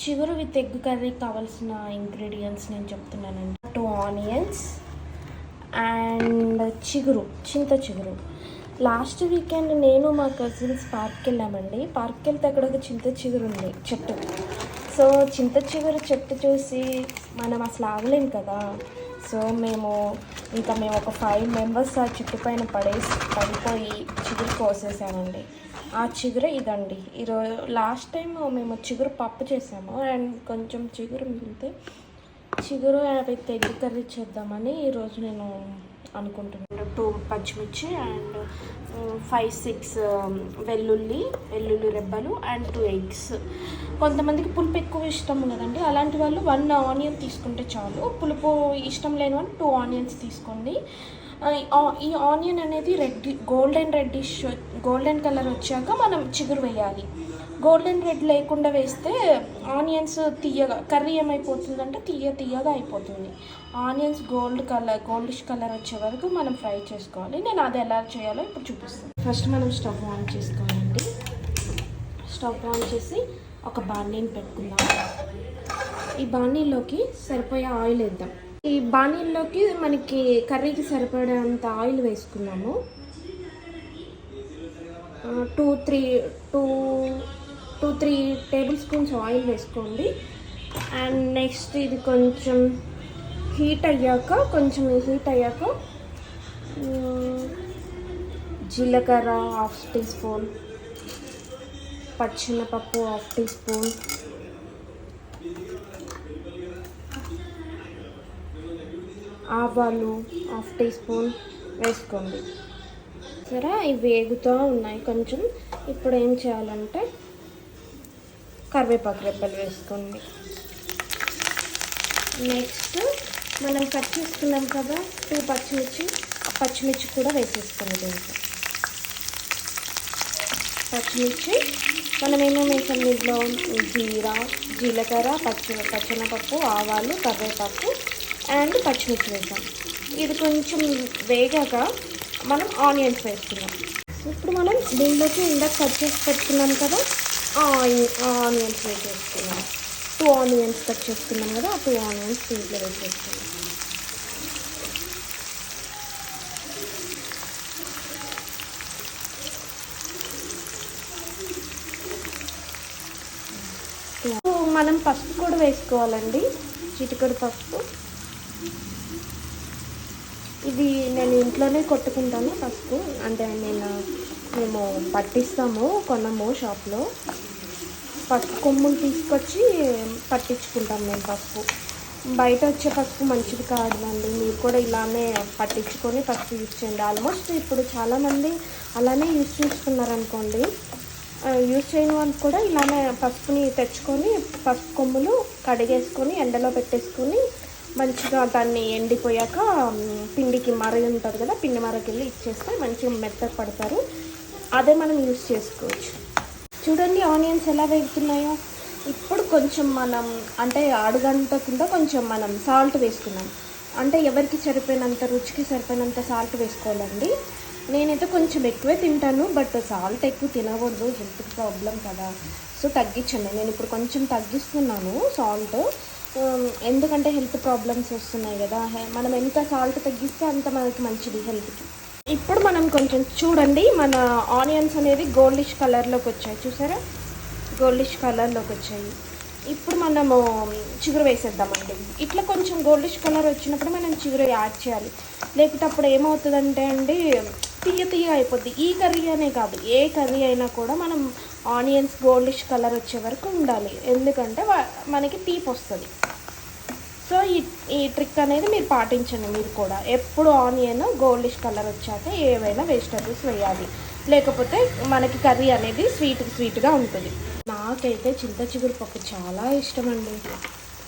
చిగురు with egg curry కావాల్సిన ingredients నేను చెప్తున్నానండి. 2 ఆనియన్స్ అండ్ చింత చిగురు. లాస్ట్ వీకెండ్ నేను మా కజిన్స్ పార్క్కి వెళ్ళామండి. పార్క్కి వెళ్తే అక్కడ ఒక చింత చిగురు ఉంది చెట్టు. సో చింత చిగురు చెట్టు చూసి మనం అసలు ఆగలేం కదా. సో మేము ఒక 5 మెంబర్స్ ఆ చెట్టు పైన పడిపోయి చిగురు కోసేసామండి. ఆ చిగురు ఇదండి. ఈరోజు లాస్ట్ టైం మేము చిగురు పప్పు చేసాము అండ్ కొంచెం చిగురు మిగిలితే చిగురు విత్ ఎగ్ కర్రీ చేద్దామని ఈరోజు నేను అనుకుంటున్నాను. 2 పచ్చిమిర్చి అండ్ 5-6 వెల్లుల్లి రెబ్బలు అండ్ 2 ఎగ్స్. కొంతమందికి పులుపు ఎక్కువ ఇష్టం కదండి, అలాంటి వాళ్ళు 1 ఆనియన్ తీసుకుంటే చాలు. పులుపు ఇష్టం లేని వాళ్ళు 2 ఆనియన్స్ తీసుకోండి. ఈ ఆనియన్ అనేది గోల్డెన్ కలర్ వచ్చాక మనం చిగురు వేయాలి. గోల్డెన్ రెడ్ లేకుండా వేస్తే ఆనియన్స్ కర్రీ ఏమైపోతుందంటే తీయగా అయిపోతుంది. ఆనియన్స్ గోల్డిష్ కలర్ వచ్చే వరకు మనం ఫ్రై చేసుకోవాలి. నేను అది ఎలా చేయాలో ఇప్పుడు చూపిస్తాను. ఫస్ట్ మనం స్టవ్ ఆన్ చేసుకోవాలండి. స్టవ్ ఆన్ చేసి ఒక బాణీని పెట్టుకుందాం. ఈ బాణీలోకి సరిపోయే ఆయిల్ వేద్దాం. ఈ బాణీల్లోకి మనకి కర్రీకి సరిపడేంత ఆయిల్ వేసుకున్నాము. 2-3 టేబుల్ స్పూన్స్ ఆయిల్ వేసుకోండి. అండ్ నెక్స్ట్ ఇది కొంచెం హీట్ అయ్యాక జీలకర్ర 1/2 టీ స్పూన్, పచ్చెనపప్పు 1/2 టీ స్పూన్, ఆవాలు 1/2 టీ స్పూన్ వేసుకోండి. సరే, ఇవి వేగుతూ ఉన్నాయి కొంచెం. ఇప్పుడు ఏం చేయాలంటే కరివేపాకు రెబ్బలు వేసుకోండి. నెక్స్ట్ మనం కట్ చేసుకున్నాం కదా 2 పచ్చిమిర్చి కూడా వేసేసుకోండి. దీంట్లో పచ్చిమిర్చి మనం ఏమేమి వేసాం దీంట్లో జీలకర్ర, పచ్చెనపప్పు, ఆవాలు, కరివేపాకు అండ్ పచ్చిమిర్చి వేసాం. ఇది కొంచెం వేగాక మనం ఆనియన్స్ వేసుకున్నాం. ఇప్పుడు మనం దీనిలోకి ఇందాక కట్ చేసి పెట్టుకున్నాం కదా ఆనియన్స్ వేసేసుకున్నాం. 2 ఆనియన్స్ కట్ చేసుకున్నాం కదా, ఆ 2 ఆనియన్స్ దీంట్లో వేసేసుకున్నాం. మనం పసుపు కూడా వేసుకోవాలండి, చిటికెడు పసుపు. ఇది నేను ఇంట్లోనే కొట్టుకుంటాను పసుపు, అంటే మేము కొన్నాము షాప్లో. పసుపు కొమ్ములు తీసుకొచ్చి పట్టించుకుంటాం మేము పసుపు. బయట వచ్చే పసుపు మంచిది కాదండి. మీరు కూడా ఇలానే పట్టించుకొని పసుపు యూజ్ చేయండి. ఆల్మోస్ట్ ఇప్పుడు చాలామంది అలానే యూజ్ చేసుకున్నారనుకోండి. యూజ్ చేయని వాళ్ళు కూడా ఇలానే పసుపుని తెచ్చుకొని పసుపు కొమ్ములు కడిగేసుకొని ఎండలో పెట్టేసుకొని మంచిగా దాన్ని ఎండిపోయాక పిండికి మరగ ఉంటుంది కదా, పిండి మరకెళ్ళి ఇచ్చేస్తే మంచిగా మెత్తగా పడతారు. అదే మనం యూజ్ చేసుకోవచ్చు. చూడండి ఆనియన్స్ ఎలా వేగుతున్నాయో. ఇప్పుడు కొంచెం మనం అంటే అడుగంటకుండా కొంచెం మనం సాల్ట్ వేసుకున్నాం. అంటే ఎవరికి రుచికి సరిపోయినంత సాల్ట్ వేసుకోవాలండి. నేనైతే కొంచెం ఎక్కువే తింటాను, బట్ సాల్ట్ ఎక్కువ తినకూడదు, హెల్త్కి ప్రాబ్లం కదా. సో తగ్గించండి. నేను ఇప్పుడు కొంచెం తగ్గిస్తున్నాను సాల్ట్, ఎందుకంటే హెల్త్ ప్రాబ్లమ్స్ వస్తున్నాయి కదా. మనం ఎంత సాల్ట్ తగ్గిస్తే అంత మనకి మంచిది హెల్త్కి. ఇప్పుడు మనం కొంచెం చూడండి, మన ఆనియన్స్ అనేది గోల్డిష్ కలర్లోకి వచ్చాయి. చూసారా, గోల్డిష్ కలర్లోకి వచ్చాయి. ఇప్పుడు మనము చిగురు వేసేద్దామండి. ఇట్లా కొంచెం గోల్డిష్ కలర్ వచ్చినప్పుడు మనం చిగురు యాడ్ చేయాలి. లేకపోతే అప్పుడు ఏమవుతుందంటే అండి తీయ అయిపోద్ది. ఈ కర్రీ అనే కాదు, ఏ కర్రీ అయినా కూడా మనం ఆనియన్స్ గోల్డిష్ కలర్ వచ్చే వరకు ఉండాలి, ఎందుకంటే మనకి తీపి వస్తుంది. సో ఈ ట్రిక్ అనేది మీరు పాటించండి. మీరు కూడా ఎప్పుడు ఆనియన్ గోల్డిష్ కలర్ వచ్చాక ఏవైనా వెజిటబుల్స్ వేయాలి, లేకపోతే మనకి కర్రీ అనేది స్వీట్గా ఉంటుంది. నాకైతే చింత చిగురు పప్పు చాలా ఇష్టం అండి.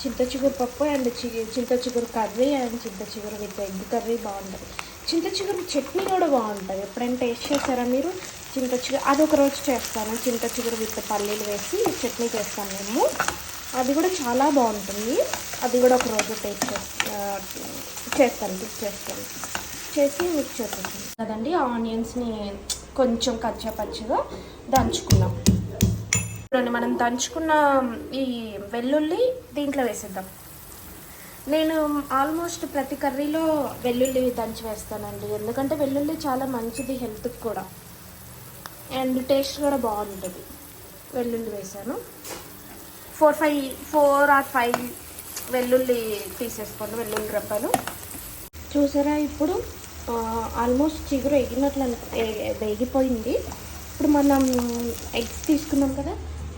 చింత చిగురు పప్పు అండ్ చింత చిగురు కర్రీ అండ్ చింత చిగురు విత్ ఎగ్ కర్రీ బాగుంటుంది. చింత చిగురు చట్నీ కూడా బాగుంటుంది. ఎప్పుడైనా టేస్ట్ చేస్తారా మీరు? చింత చిగురు అది ఒక రోజు చేస్తాను. చింత చిగురు విత్ పల్లీలు వేసి చట్నీ చేస్తాను మేము. అది కూడా చాలా బాగుంటుంది. అది కూడా ఒక రోజు టేస్ట్ చేస్తాను చేసి మిక్స్ చేస్తాను కదండి. ఆనియన్స్ని కొంచెం కచ్చా పచ్చిగా దంచుకున్నాం. మనం దంచుకున్న ఈ వెల్లుల్లి దీంట్లో వేసేద్దాం. నేను ఆల్మోస్ట్ ప్రతి కర్రీలో వెల్లుల్లి దంచి వేస్తానండి, ఎందుకంటే వెల్లుల్లి చాలా మంచిది హెల్త్కి కూడా, అండ్ టేస్ట్ కూడా బాగుంటుంది. వెల్లుల్లి వేసాను. 4 or 5 వెల్లుల్లి తీసేసుకోండి, వెల్లుల్లి రెబ్బలు. చూసారా, ఇప్పుడు ఆల్మోస్ట్ చిగురు వేగిపోయింది. ఇప్పుడు మనం ఎగ్స్ తీసుకున్నాం కదా,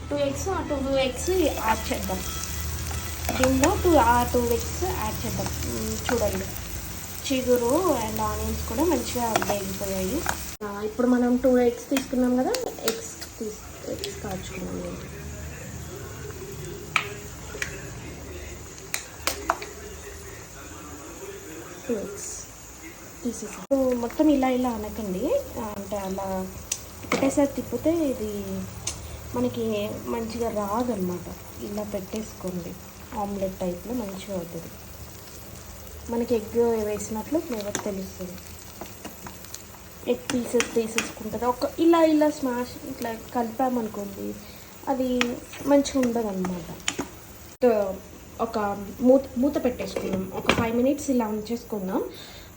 2 ఎగ్స్ యాడ్ చేద్దాం. దీనిలో 2 ఎగ్స్ యాడ్ చేద్దాం. చూడండి, చిగురు అండ్ ఆనియన్స్ కూడా మంచిగా వేగిపోయాయి. ఇప్పుడు మనం 2 ఎగ్స్ తీసుకున్నాం కదా, ఎగ్స్ కాల్చుకున్నాం. 2 ఎగ్స్ తీసేసి మొత్తం ఇలా అనకండి, అంటే అలా ఒకటేసారి తిప్పితే ఇది మనకి మంచిగా రాదనమాట. ఇలా పెట్టేసుకోండి, ఆమ్లెట్ టైప్లో మంచిగా అవుతుంది. మనకి ఎగ్ వేసినట్లు ఫ్లేవర్ తెలుస్తుంది. ఎగ్ పీసెస్ తీసేసుకుంటుంది. ఇలా స్మాష్ ఇట్లా కలిపామనుకోండి, అది మంచిగా ఉండదు అనమాట. ఒక మూత పెట్టేసుకున్నాం. ఒక 5 minutes ఇలా ఉంచేసుకున్నాం.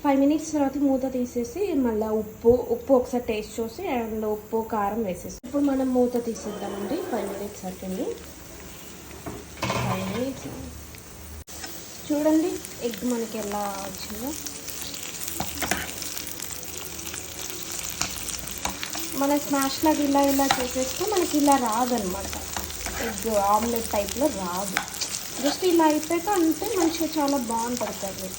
5 minutes తర్వాత మూత తీసేసి మళ్ళీ ఉప్పు ఒకసారి టేస్ట్ చూసి అండ్ ఉప్పు కారం వేసేసి ఇప్పుడు మనం మూత తీసేద్దామండి. 5 minutes అట్టండి. 5 minutes చూడండి ఎగ్ మనకి ఎలా వచ్చిందో. మన స్మాష్ లాగా ఇలా చేసేస్తే మనకి ఇలా రాదనమాట, ఎగ్ ఆమ్లెట్ టైప్లో రాదు. జస్ట్ ఇలా అయిపోయాక అంటే మంచిగా చాలా బాగుంటుంది కర్రీ.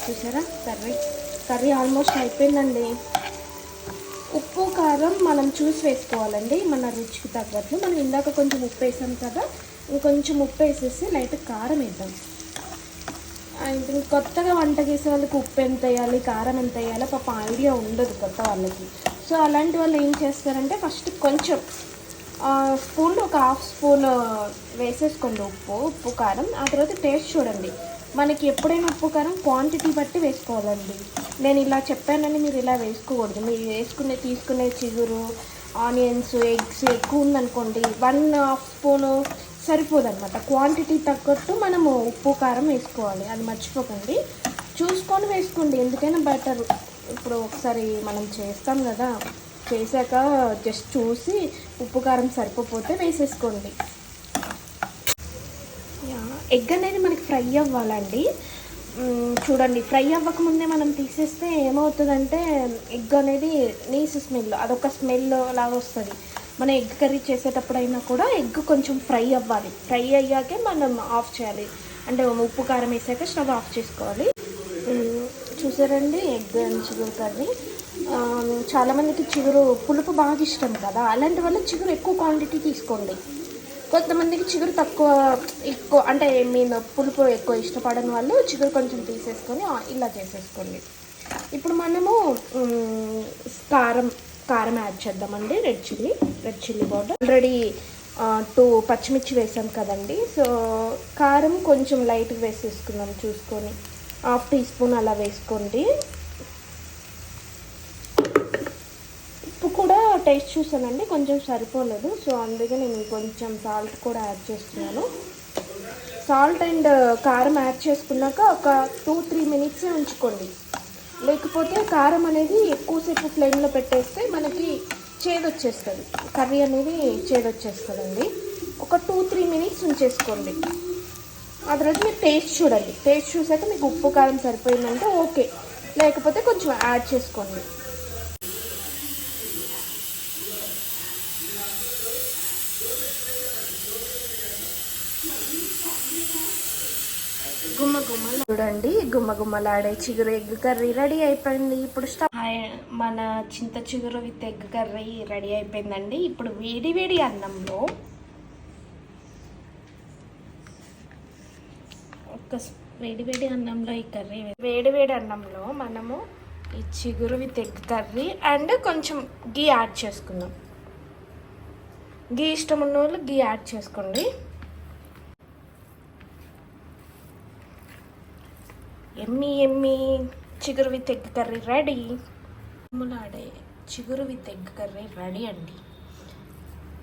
చూసారా, కర్రీ ఆల్మోస్ట్ అయిపోయిందండి. ఉప్పు కారం మనం చూసి వేసుకోవాలండి, మన రుచికి తగ్గట్లు. మనం ఇందాక కొంచెం ఉప్పు వేసాం కదా, ఇంకొంచెం ఉప్పు వేసేసి లైట్ కారం వేద్దాం. కొత్తగా వంట చేసే వాళ్ళకి ఉప్పు ఎంత వేయాలి, కారం ఎంత వేయాలో పాప ఐడియా ఉండదు కొత్త వాళ్ళకి. సో అలాంటి వాళ్ళు ఏం చేస్తారంటే ఫస్ట్ కొంచెం స్పూన్లో ఒక 1/2 స్పూన్ వేసేసుకోండి ఉప్పు కారం. ఆ తర్వాత టేస్ట్ చూడండి. మనకి ఎప్పుడైనా ఉప్పు కారం క్వాంటిటీ బట్టి వేసుకోవాలండి. నేను ఇలా చెప్పానని మీరు ఇలా వేసుకోకూడదు. మీరు తీసుకునే చిగురు, ఆనియన్స్, ఎగ్స్ ఎక్కువ ఉందనుకోండి, 1/2 స్పూను సరిపోదన్నమాట. క్వాంటిటీ తగ్గట్టు మనము ఉప్పు కారం వేసుకోవాలి, అది మర్చిపోకండి. చూసుకొని వేసుకోండి, ఎందుకైనా బెటర్. ఇప్పుడు ఒకసారి మనం చేస్తాం కదా, చేశాక జస్ట్ చూసి ఉప్పు కారం సరిపోతే వేసేసుకోండి. ఎగ్ అనేది మనకి ఫ్రై అవ్వాలండి. చూడండి, ఫ్రై అవ్వకముందే మనం తీసేస్తే ఏమవుతుందంటే ఎగ్ అనేది నీసు స్మెల్, అదొక స్మెల్ లాగా వస్తుంది. మన ఎగ్ కర్రీ చేసేటప్పుడైనా కూడా ఎగ్ కొంచెం ఫ్రై అవ్వాలి. ఫ్రై అయ్యాకే మనం ఆఫ్ చేయాలి, అంటే ఉప్పు కారం వేసాక స్టవ్ ఆఫ్ చేసుకోవాలి. చూసారండి, ఎగ్ అండ్ చిగురు కర్రీ. చాలామందికి చిగురు పులుపు బాగా ఇష్టం కదా, అలాంటి వల్ల చిగురు ఎక్కువ క్వాంటిటీ తీసుకోండి. కొంతమందికి చిగురు ఎక్కువ అంటే మీరు పులుపు ఎక్కువ ఇష్టపడని వాళ్ళు చిగురు కొంచెం తీసేసుకొని ఇలా చేసేసుకోండి. ఇప్పుడు మనము కారం యాడ్ చేద్దామండి. రెడ్ చిల్లీ పౌడర్ ఆల్రెడీ 2 పచ్చిమిర్చి వేసాం కదండి. సో కారం కొంచెం లైట్గా వేసేసుకున్నాం చూసుకొని, 1/2 teaspoon అలా వేసుకోండి. ఉప్పు కూడా టేస్ట్ చూసానండి, కొంచెం సరిపోలేదు. సో అందుకే నేను కొంచెం సాల్ట్ కూడా యాడ్ చేస్తున్నాను. సాల్ట్ అండ్ కారం యాడ్ చేసుకున్నాక ఒక 2-3 minutes ఉంచుకోండి. లేకపోతే కారం అనేది ఎక్కువసేపు ఫ్లేమ్లో పెట్టేస్తే మనకి చేదొచ్చేస్తుంది, కర్రీ అనేది చేదొచ్చేస్తుందండి. ఒక 2-3 minutes ఉంచేసుకోండి. ఆ తర్వాత మీరు టేస్ట్ చూడండి. టేస్ట్ చూసాక మీకు ఉప్పు కారం సరిపోయిందంటే ఓకే, లేకపోతే కొంచెం యాడ్ చేసుకోండి. చూడండి, గుమ్మలాడే చిగురు ఎగ్ కర్రీ రెడీ అయిపోయింది. ఇప్పుడు మన చింత చిగురు విత్ ఎగ్ కర్రీ రెడీ అయిపోయిందండి. ఇప్పుడు వేడి అన్నంలో వేడి అన్నంలో ఈ కర్రీ, వేడి అన్నంలో మనము ఈ చిగురు విత్ ఎగ్ కర్రీ అండ్ కొంచెం గీ యాడ్ చేసుకుందాం. గీ ఇష్టం ఉన్న వాళ్ళు గీ యాడ్ చేసుకోండి. ఎమ్మి చిగురు విత్ ఎగ్ కర్రీ రెడీ. ములాడే చిగురు విత్ ఎగ్ కర్రీ రెడీ అండి.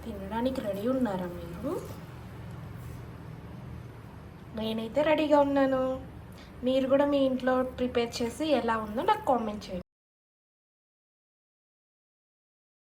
తినడానికి రెడీ ఉన్నారా మీరు? నేనైతే రెడీగా ఉన్నాను. మీరు కూడా మీ ఇంట్లో ప్రిపేర్ చేసి ఎలా ఉందో నాకు కామెంట్ చేయండి.